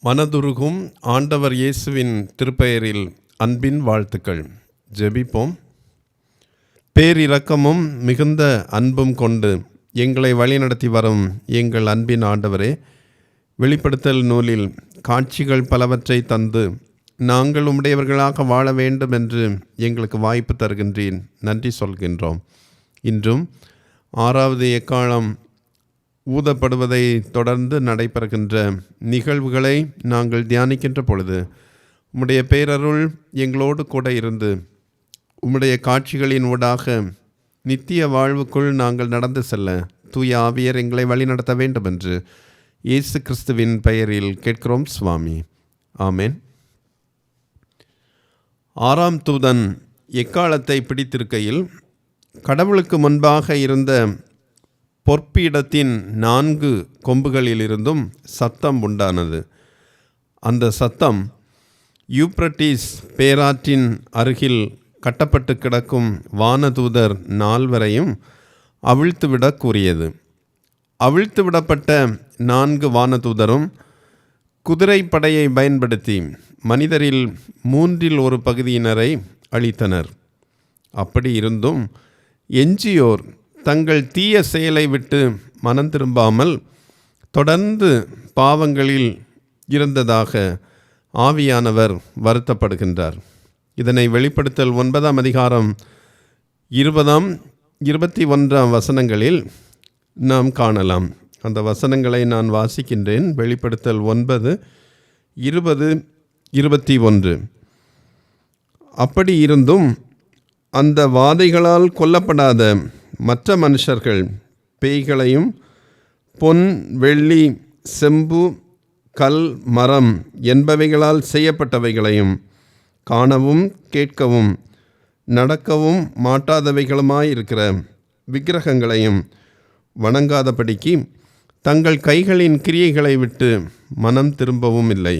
மனதுருகும் ஆண்டவர் இயேசுவின் திருப்பெயரில் அன்பின் வாழ்த்துக்கள். ஜெபிப்போம். பேரிரக்கமும் மிகுந்த அன்பும் கொண்டு எங்களை வழிநடத்தி வரும் எங்கள் அன்பின் ஆண்டவரே, வெளிப்படுத்தல் நூலில் காட்சிகள் பலவற்றை தந்து நாங்கள் உம்முடையவர்களாக வாழ வேண்டும் என்று எங்களுக்கு வாய்ப்பு தருகின்றேன். நன்றி சொல்கின்றோம். இன்றும் 6வது எக்காலம் ஊதப்படுவதை தொடர்ந்து நடைபெறுகின்ற நிகழ்வுகளை நாங்கள் தியானிக்கின்ற பொழுது உம்முடைய பேரருள் எங்களோடு கூட இருந்து உம்முடைய காட்சிகளின் ஊடாக நித்திய வாழ்வுக்குள் நாங்கள் நடந்து செல்ல தூய ஆவியர் எங்களை வழிநடத்த வேண்டும் என்று இயேசு கிறிஸ்துவின் பெயரில் கேட்கிறோம் சுவாமி. ஆமேன். 6ஆம் தூதன் எக்காலத்தை பிடித்திருக்கையில் கடவுளுக்கு முன்பாக இருந்த பொற்பீடத்தின் 4 கொம்புகளிலிருந்தும் சத்தம் உண்டானது. அந்த சத்தம் யூப்ரட்டிஸ் பேராற்றின் அருகில் கட்டப்பட்டு கிடக்கும் வானதூதர் 4 அவிழ்த்துவிடக் கூறியது. அவிழ்த்துவிடப்பட்ட 4 வானதூதரும் குதிரைப்படையை பயன்படுத்தி மனிதரில் 1/3 பகுதியினரை அழித்தனர். அப்படி இருந்தும் எஞ்சியோர் தங்கள் தீய செயலை விட்டு மனம் திரும்பாமல் தொடர்ந்து பாவங்களில் இருந்ததாக ஆவியானவர் வருத்தப்படுகின்றார். இதனை வெளிப்படுத்தல் 9ஆம் அதிகாரம் 20, 21 வசனங்களில் நாம் காணலாம். அந்த வசனங்களை நான் வாசிக்கின்றேன். வெளிப்படுத்தல் 9, 20, 21. அப்படி இருந்தும் அந்த வாதைகளால் கொல்லப்படாத மற்ற மனுஷர்கள் பேய்களையும் பொன், வெள்ளி, செம்பு, கல், மரம் என்பவைகளால் செய்யப்பட்டவைகளையும் காணவும் கேட்கவும் நடக்கவும் மாட்டாதவைகளுமாயிருக்கிற விக்கிரகங்களையும் வணங்காதபடிக்கு தங்கள் கைகளின் கிரியைகளை விட்டு மனம் திரும்பவும் இல்லை.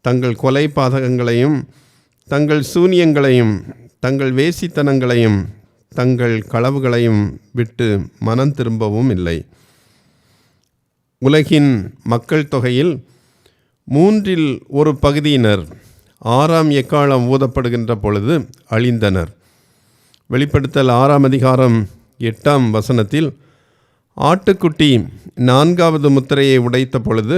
தங்கள் கொலை பாதகங்களையும் தங்கள் சூனியங்களையும் தங்கள் வேசித்தனங்களையும் தங்கள் களவுகளையும் விட்டு மனம் திரும்பவும் இல்லை. உலகின் மக்கள் தொகையில் 1/3 பகுதியினர் 6ஆம் எக்காலம் ஊதப்படுகின்ற பொழுது அழிந்தனர். வெளிப்படுத்தல் 6ஆம் அதிகாரம் 8ஆம் வசனத்தில் ஆட்டுக்குட்டி 4வது முத்திரையை உடைத்த பொழுது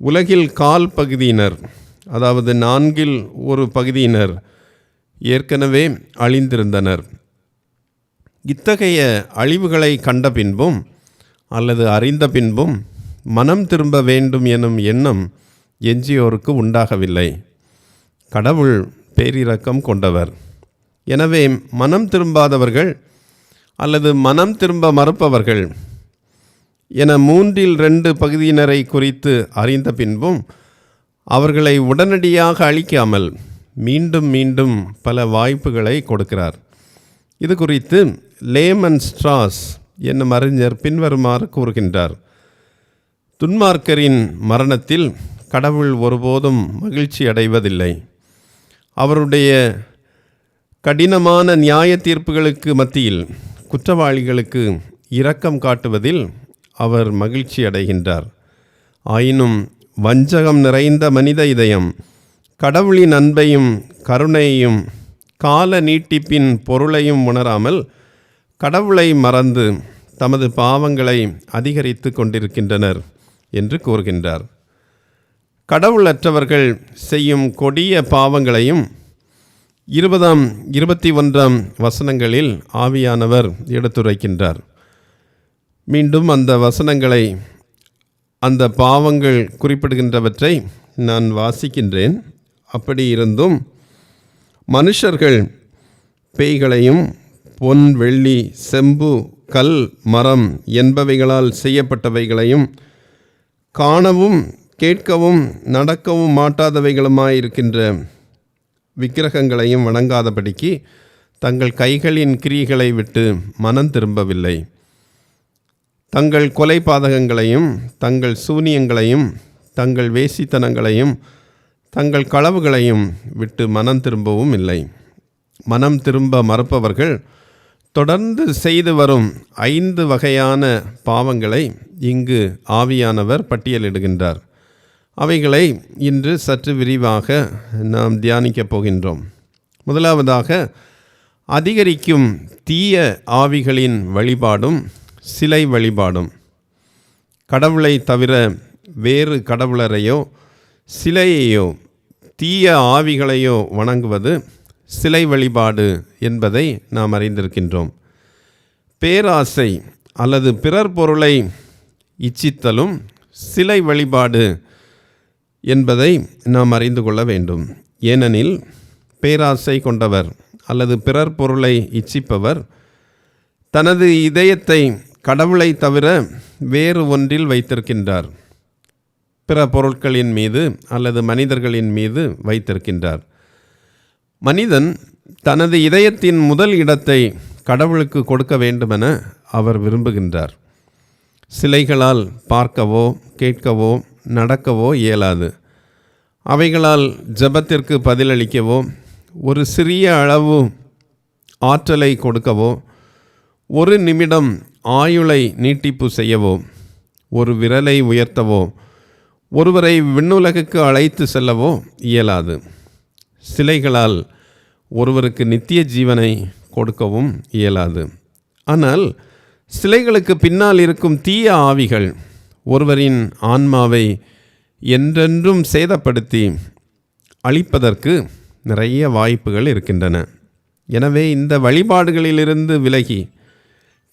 உலகில் 1/4 பகுதியினர், அதாவது 4/1 பகுதியினர் ஏற்கனவே அழிந்திருந்தனர். இத்தகைய அழிவுகளை கண்ட பின்பும் அல்லது அறிந்த பின்பும் மனம் திரும்ப வேண்டும் எனும் எண்ணம் எஞ்சியோருக்கு உண்டாகவில்லை. கடவுள் பேரிரக்கம் கொண்டவர். எனவே மனம் திரும்பாதவர்கள் அல்லது மனம் திரும்ப மறுப்பவர்கள் என 2/3 பகுதியினரை குறித்து அறிந்த பின்பும் அவர்களை உடனடியாக அழிக்காமல் மீண்டும் மீண்டும் பல வாய்ப்புகளை கொடுக்கிறார். இது குறித்து லேமன் ஸ்ட்ராஸ் என்னும் அறிஞர் பின்வருமாறு கூறுகின்றார். துன்மார்க்கரின் மரணத்தில் கடவுள் ஒருபோதும் மகிழ்ச்சி அடைவதில்லை. அவருடைய கடினமான நியாய தீர்ப்புகளுக்கு மத்தியில் குற்றவாளிகளுக்கு இரக்கம் காட்டுவதில் அவர் மகிழ்ச்சி அடைகின்றார். ஆயினும் வஞ்சகம் நிறைந்த மனித இதயம் கடவுளின் அன்பையும் கருணையையும் கால நீட்டிப்பின் பொருளையும் உணராமல் கடவுளை மறந்து தமது பாவங்களை அதிகரித்து கொண்டிருக்கின்றனர் என்று கூறுகின்றார். கடவுளற்றவர்கள் செய்யும் கொடிய பாவங்களையும் 20, 21 வசனங்களில் ஆவியானவர் எடுத்துரைக்கின்றார். மீண்டும் அந்த வசனங்களை, அந்த பாவங்கள் குறிப்பிடுகின்றவற்றை நான் வாசிக்கின்றேன். அப்படி இருந்தும் மனுஷர்கள் பேய்களையும் பொன், வெள்ளி, செம்பு, கல், மரம் என்பவைகளால் செய்யப்பட்டவைகளையும் காணவும் கேட்கவும் நடக்கவும் மாட்டாதவைகளுமாயிருக்கின்ற விக்கிரகங்களையும் வணங்காதபடிக்கு தங்கள் கைகளின் கிரியைகளை விட்டு மனம் திரும்பவில்லை. தங்கள் கொலை பாதகங்களையும் தங்கள் சூனியங்களையும் தங்கள் வேசித்தனங்களையும் தங்கள் களவுகளையும் விட்டு மனம் திரும்பவும் இல்லை. மனம் திரும்ப மறுப்பவர்கள் தொடர்ந்து செய்து வரும் 5 வகையான பாவங்களை இங்கு ஆவியானவர் பட்டியலிடுகின்றார். அவைகளை இன்று சற்று விரிவாக நாம் தியானிக்கப் போகின்றோம். முதலாவதாக, அதிகரிக்கும் தீய ஆவிகளின் வழிபாடும் சிலை வழிபாடும். கடவுளை தவிர வேறு கடவுளரையோ சிலையையோ தீய ஆவிகளையோ வணங்குவது சிலை வழிபாடு என்பதை நாம் அறிந்திருக்கின்றோம். பேராசை அல்லது பிறர் பொருளை இச்சித்தலும் சிலை வழிபாடு என்பதை நாம் அறிந்து கொள்ள வேண்டும். ஏனெனில் பேராசை கொண்டவர் அல்லது பிறர் பொருளை இச்சிப்பவர் தனது இதயத்தை கடவுளை தவிர வேறு ஒன்றில் வைத்திருக்கின்றார். பிற பொருட்களின் மீது அல்லது மனிதர்களின் மீது வைத்திருக்கின்றார். மனிதன் தனது இதயத்தின் முதல் இடத்தை கடவுளுக்கு கொடுக்க வேண்டுமென அவர் விரும்புகின்றார். சிலைகளால் பார்க்கவோ கேட்கவோ நடக்கவோ இயலாது. அவைகளால் ஜெபத்திற்கு பதிலளிக்கவோ ஒரு சிறிய அளவு ஆற்றலை கொடுக்கவோ ஒரு நிமிடம் ஆயுளை நீட்டிப்பு செய்யவோ ஒரு விரலை உயர்த்தவோ ஒருவரை விண்ணுலகுக்கு அழைத்து செல்லவோ இயலாது. சிலைகளால் ஒருவருக்கு நித்திய ஜீவனை கொடுக்கவும் இயலாது. ஆனால் சிலைகளுக்கு பின்னால் இருக்கும் தீய ஆவிகள் ஒருவரின் ஆன்மாவை என்றென்றும் சேதப்படுத்தி அழிப்பதற்கு நிறைய வாய்ப்புகள் இருக்கின்றன. எனவே இந்த வழிபாடுகளிலிருந்து விலகி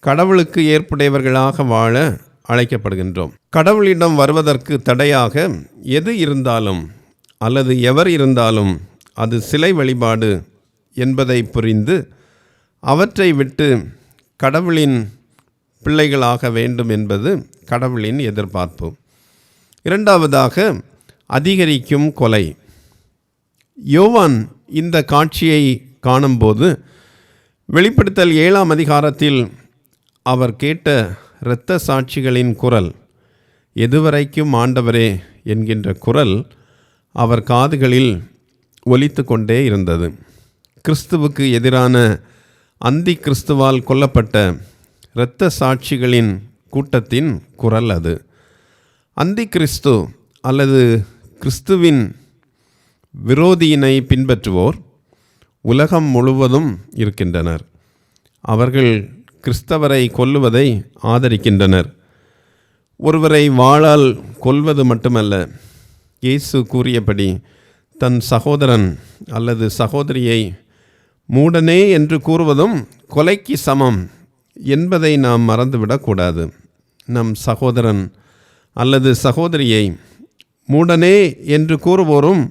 கடவுளுக்கு ஏற்புடையவர்களாக வாழ அழைக்கப்படுகின்றோம். கடவுளிடம் வருவதற்கு தடையாக எது இருந்தாலும் அல்லது எவர் இருந்தாலும் அது சிலை வழிபாடு என்பதை புரிந்து அவற்றை விட்டு கடவுளின் பிள்ளைகளாக வேண்டும் என்பது கடவுளின் எதிர்பார்ப்பு. இரண்டாவதாக, அதிகரிக்கும் கொலை. யோவான் இந்த காட்சியை காணும்போது வெளிப்படுத்தல் 7ஆம் அதிகாரத்தில் அவர் கேட்ட இரத்த சாட்சிகளின் குரல், எதுவரைக்கும் ஆண்டவரே என்கின்ற குரல் அவர் காதுகளில் ஒலித்து கொண்டே இருந்தது. கிறிஸ்துவுக்கு எதிரான அந்தி கிறிஸ்துவால் கொல்லப்பட்ட இரத்த சாட்சிகளின் கூட்டத்தின் குரல் அது. அந்தி கிறிஸ்து அல்லது கிறிஸ்துவின் விரோதியினை பின்பற்றுவோர் உலகம் முழுவதும் இருக்கின்றனர். அவர்கள் கிறிஸ்தவரை கொல்லுவதை ஆதரிக்கின்றனர். ஒருவரை வாளால் கொல்வது மட்டுமல்ல, இயேசு கூறியபடி தன் சகோதரன் அல்லது சகோதரியை மூடனே என்று கூறுவதும் கொலைக்கு சமம் என்பதை நாம் மறந்துவிடக்கூடாது. நம் சகோதரன் அல்லது சகோதரியை மூடனே என்று கூறுவோரும்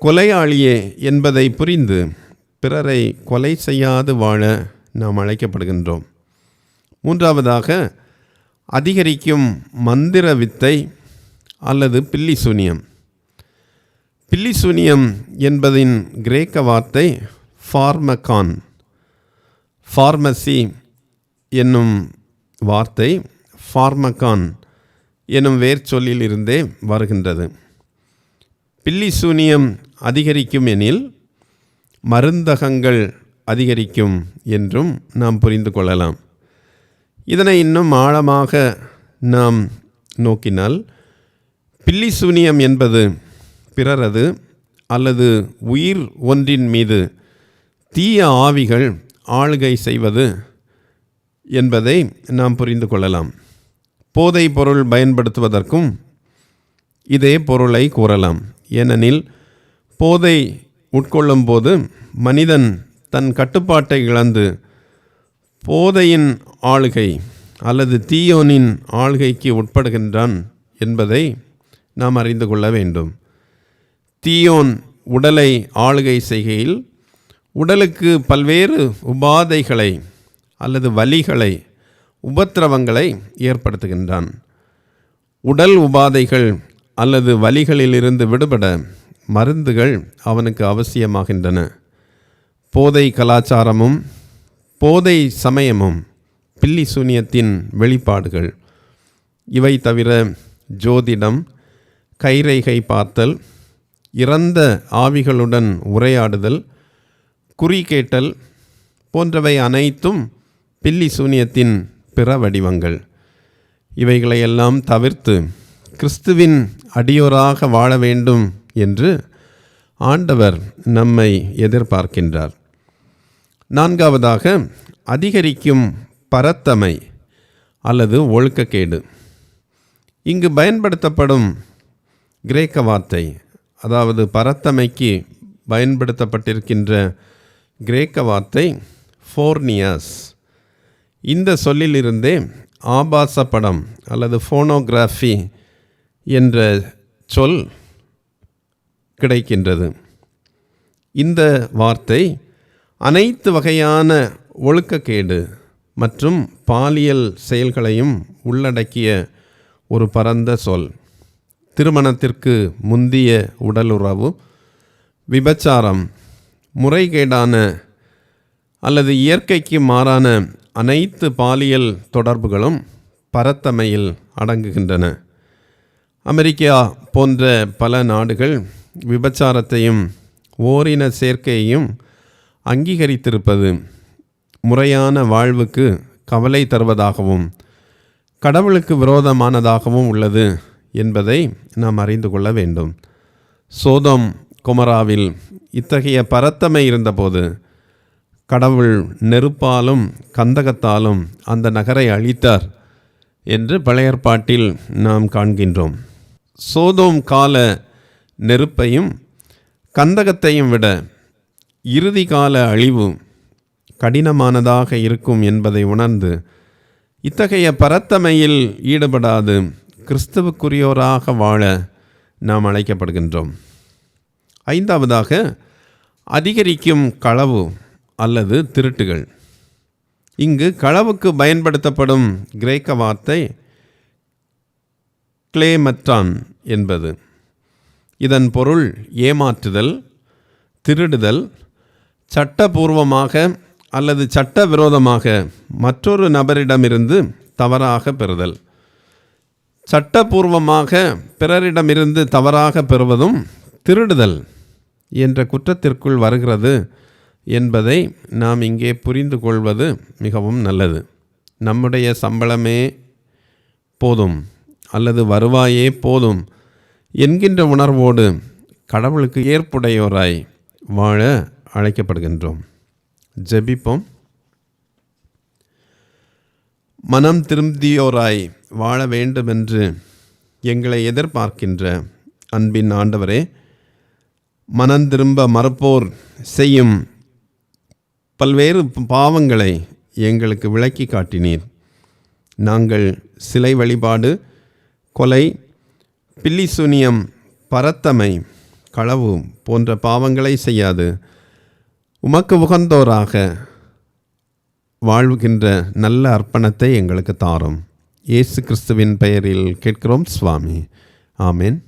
கொலையாளியே என்பதை புரிந்து பிறரை கொலை செய்யாது வாழ நாம் அழைக்கப்படுகின்றோம். மூன்றாவதாக, அதிகரிக்கும் மந்திர வித்தை அல்லது பில்லிசூனியம். பில்லிசூனியம் என்பதின் கிரேக்க வார்த்தை ஃபார்மகான். ஃபார்மசி என்னும் வார்த்தை ஃபார்மகான் எனும் வேர்ச்சொல்லில் இருந்தே வருகின்றது. பில்லிசூனியம் அதிகரிக்கும் எனில் மருந்தகங்கள் அதிகரிக்கும் என்றும் நாம் புரிந்து கொள்ளலாம். இதனை இன்னும் ஆழமாக நாம் நோக்கினால், பில்லிசூனியம் என்பது பிறரது அல்லது உயிர் ஒன்றின் மீது தீய ஆவிகள் ஆளுகை செய்வது என்பதை நாம் புரிந்து கொள்ளலாம். போதை பொருள் பயன்படுத்துவதற்கும் இதே பொருளை கூறலாம். ஏனெனில் போதை உட்கொள்ளும் போது மனிதன் தன் கட்டுப்பாட்டை இழந்து போதையின் ஆளுகை அல்லது தீயோனின் ஆளுகைக்கு உட்படுகின்றான் என்பதை நாம் அறிந்து கொள்ள வேண்டும். தீயோன் உடலை ஆளுகை செய்கையில் உடலுக்கு பல்வேறு உபாதைகளை அல்லது வலிகளை, உபத்திரவங்களை ஏற்படுத்துகின்றான். உடல் உபாதைகள் அல்லது வலிகளிலிருந்து விடுபட மருந்துகள் அவனுக்கு அவசியமாகின்றன. போதை கலாச்சாரமும் போதை சமயமும் பில்லிசூனியத்தின் வெளிப்பாடுகள். இவை தவிர ஜோதிடம், கைரேகை பார்த்தல், இறந்த ஆவிகளுடன் உரையாடுதல், குறி கேட்டல் போன்றவை அனைத்தும் பில்லிசூனியத்தின் பிற வடிவங்கள். இவைகளையெல்லாம் தவிர்த்து கிறிஸ்துவின் அடியோராக வாழ வேண்டும் என்று ஆண்டவர் நம்மை எதிர்பார்க்கின்றார். நான்காவதாக, அதிகரிக்கும் பரத்தமை அல்லது ஒழுக்கக்கேடு. இங்கு பயன்படுத்தப்படும் கிரேக்க வார்த்தை, அதாவது பரத்தமைக்கு பயன்படுத்தப்பட்டிருக்கின்ற கிரேக்க வார்த்தை ஃபோர்னியாஸ். இந்த சொல்லிலிருந்தே ஆபாச படம் அல்லது ஃபோனோகிராஃபி என்ற சொல் கிடைக்கின்றது. இந்த வார்த்தை அனைத்து வகையான ஒழுக்கக்கேடு மற்றும் பாலியல் செயல்களையும் உள்ளடக்கிய ஒரு பரந்த சொல். திருமணத்திற்கு முந்திய உடலுறவு, விபச்சாரம், முறைகேடான அல்லது இயற்கைக்கு மாறான அனைத்து பாலியல் தொடர்புகளும் பரத்தமையில் அடங்குகின்றன. அமெரிக்கா போன்ற பல நாடுகள் விபச்சாரத்தையும் ஓரின சேர்க்கையையும் அங்கீகரித்திருப்பது முறையான வாழ்வுக்கு கவலை தருவதாகவும் கடவுளுக்கு விரோதமானதாகவும் உள்ளது என்பதை நாம் அறிந்து கொள்ள வேண்டும். சோதோம் கொமராவில் இத்தகைய பரத்தமை இருந்தபோது கடவுள் நெருப்பாலும் கந்தகத்தாலும் அந்த நகரை அழித்தார் என்று பழைய ஏற்பாட்டில் நாம் காண்கின்றோம். சோதோம் கால நெருப்பையும் கந்தகத்தையும் விட இறுதி கால அழிவு கடினமானதாக இருக்கும் என்பதை உணர்ந்து இத்தகைய பரத்தமையில் ஈடுபடாது கிறிஸ்துவுக்குரியோராக வாழ நாம் அழைக்கப்படுகின்றோம். ஐந்தாவதாக, அதிகரிக்கும் களவு அல்லது திருட்டுகள். இங்கு களவுக்கு பயன்படுத்தப்படும் கிரேக்க வார்த்தை கிளேமற்றான் என்பது. இதன் பொருள் ஏமாற்றுதல், திருடுதல், சட்டபூர்வமாக அல்லது சட்டவிரோதமாக மற்றொரு நபரிடமிருந்து தவறாக பெறுதல். சட்டபூர்வமாக பிறரிடமிருந்து தவறாக பெறுவதும் திருடுதல் என்ற குற்றத்திற்குள் வருகிறது என்பதை நாம் இங்கே புரிந்து கொள்வது மிகவும் நல்லது. நம்முடைய சம்பளமே போதும் அல்லது வருவாயே போதும் என்கின்ற உணர்வோடு கடவுளுக்கு ஏற்புடையோராய் வாழ அழைக்கப்படுகின்றோம். ஜெபிப்போம். மனம் திரும்பியோராய் வாழ வேண்டுமென்று எங்களை எதிர்பார்க்கின்ற அன்பின் ஆண்டவரே, மனம் திரும்ப மறுப்போர் செய்யும் பல்வேறு பாவங்களை எங்களுக்கு விளக்கி காட்டினீர். நாங்கள் சிலை வழிபாடு, கொலை, பில்லிசூனியம், பரத்தமை, களவு போன்ற பாவங்களை செய்யாது உமக்கு உகந்தோராக வாழ்கின்ற நல்ல அர்ப்பணத்தை எங்களுக்கு தாரும். இயேசு கிறிஸ்துவின் பெயரில் கேட்கிறோம் சுவாமி. ஆமென்.